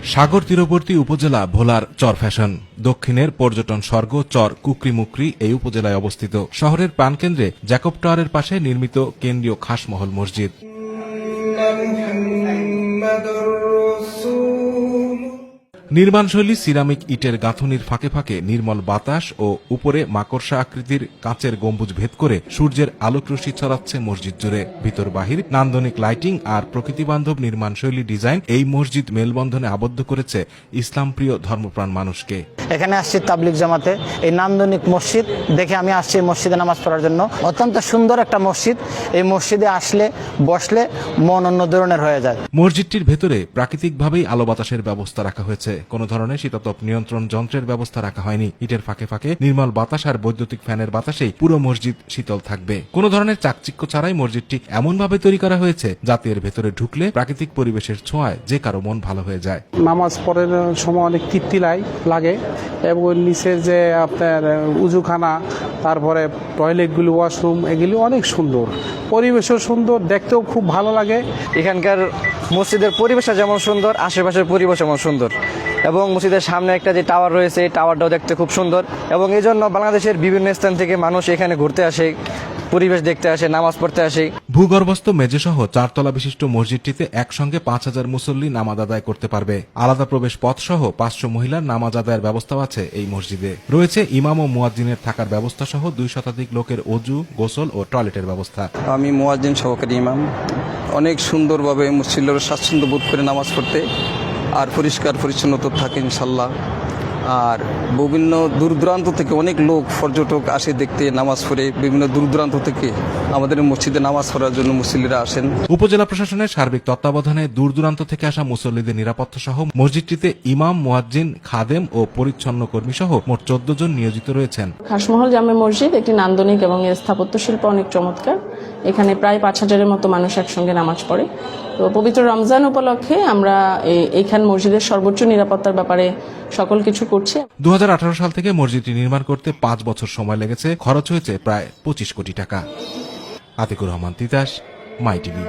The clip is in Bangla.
সাগর তীরবর্তী উপজেলা ভোলার চর ফ্যাশন দক্ষিণের পর্যটন স্বর্গ চর কুকরিমুকরি এই উপজেলায় অবস্থিত। শহরের প্রাণকেন্দ্রে জ্যাকব টাওয়ারের পাশে নির্মিত কেন্দ্রীয় খাসমহল মসজিদ। নির্মাণশৈলী সিরামিক ইটের গাঁথুনির ফাঁকে ফাঁকে নির্মল বাতাস ও উপরে মাকড়সা আকৃতির কাঁচের গম্বুজ ভেদ করে সূর্যের আলোকরশ্মি ছড়াচ্ছে মসজিদ জুড়ে। ভিতর বাহির নান্দনিক লাইটিং আর প্রকৃতিবান্ধব নির্মাণশৈলী ডিজাইন এই মসজিদ মেলবন্ধনে আবদ্ধ করেছে ইসলামপ্রিয় ধর্মপ্রাণ মানুষকে। এখানে আসছি তাবলিগ জামাতে, এই নান্দনিক মসজিদ দেখে আমি আসছি মসজিদে নামাজ পড়ার জন্য। অত্যন্ত সুন্দর একটা মসজিদ, এই মসজিদে আসলে বসলে মন অন্য ধরনের হয়ে যায়। মসজিদটির ভেতরে প্রাকৃতিকভাবেই আলো বাতাসের ব্যবস্থা রাখা হয়েছে, কোনো ধরনের শীতাতপ নিয়ন্ত্রণ যন্ত্রের ব্যবস্থা রাখা হয়নি। ইটের ফাঁকে ফাঁকে নির্মল বাতাস আর বৈদ্যুতিক ফ্যানের বাতাসেই পুরো মসজিদ শীতল থাকবে। কোনো ধরনের চাকচিক্য ছাড়াই মসজিদটি এমনভাবে তৈরি করা হয়েছে যাতে এর ভেতরে ঢুকলে প্রাকৃতিক পরিবেশের ছোঁয়ায় যে কারো মন ভালো হয়ে যায়। নামাজ পড়ার সময় অনেক তৃপ্তি লাগে এবং নিচের যে আপনার উজুখানা, তারপরে টয়লেটগুলি, ওয়াশরুম, এগুলি অনেক সুন্দর, পরিবেশও সুন্দর, দেখতেও খুব ভালো লাগে। এখানকার মসজিদের পরিবেশটা যেমন সুন্দর, আশেপাশের পরিবেশ যেমন সুন্দর, এবং মসজিদের সামনে একটা যে টাওয়ার রয়েছে এই টাওয়ারটাও দেখতে খুব সুন্দর, এবং এই জন্য বাংলাদেশের বিভিন্ন স্থান থেকে মানুষ এখানে ঘুরতে আসে, পরিবেশ দেখতে আসে, নামাজ পড়তে আসে। ভূগর্ভস্থ মেঝেসহ 4 তলা বিশিষ্ট মসজিদটিতে একসঙ্গে 5000 মুসল্লি নামাজ আদায় করতে পারবে। আলাদা প্রবেশ পথ সহ 500 মহিলার নামাজ আদায়ের ব্যবস্থাও আছে এই মসজিদে। রয়েছে ইমাম ও মুয়াজ্জিনের থাকার ব্যবস্থা সহ 2 শতাধিক লোকের অজু, গোসল ও টয়লেটের ব্যবস্থা। আমি মুয়াজ্জিন সহকারী ইমাম। অনেক সুন্দরভাবে মসজিদের স্বাচ্ছন্দ্য বোধ করে নামাজ পড়তে, আর পরিষ্কার পরিচ্ছন্নতা থাকে ইনশাল্লাহ। আর বিভিন্ন দূর দূরান্ত থেকে অনেক লোক পর্যটক আসে দেখতে, নামাজ পড়ে। বিভিন্ন দূর দূরান্ত থেকে আমাদের মসজিদে নামাজ পড়ার জন্য মুসল্লিরা আসেন। উপজেলা প্রশাসনের সার্বিক তত্ত্বাবধানে দূর দূরান্ত থেকে আসা মুসল্লিদের নিরাপত্তা সহ মসজিদটিতে ইমাম, মুয়াজ্জিন, খাদেম ও পরিচ্ছন্ন কর্মী সহ মোট 14 জন নিয়োজিত রয়েছেন। খাসমহল জামে মসজিদ একটি নান্দনিক এবং এর স্থাপত্য শিল্প অনেক চমৎকার। এখানে প্রায় 5000-এর মতো মানুষ একসঙ্গে নামাজ পড়ে। তো পবিত্র রমজান উপলক্ষে আমরা এইখান মসজিদের সর্বোচ্চ নিরাপত্তার ব্যাপারে সকল কিছু করছি। 2018 সাল থেকে মসজিদটি নির্মাণ করতে 5 বছর সময় লেগেছে। খরচ হয়েছে প্রায় 25 কোটি টাকা। আতিকুর রহমান তিতাস, মাই টিভি।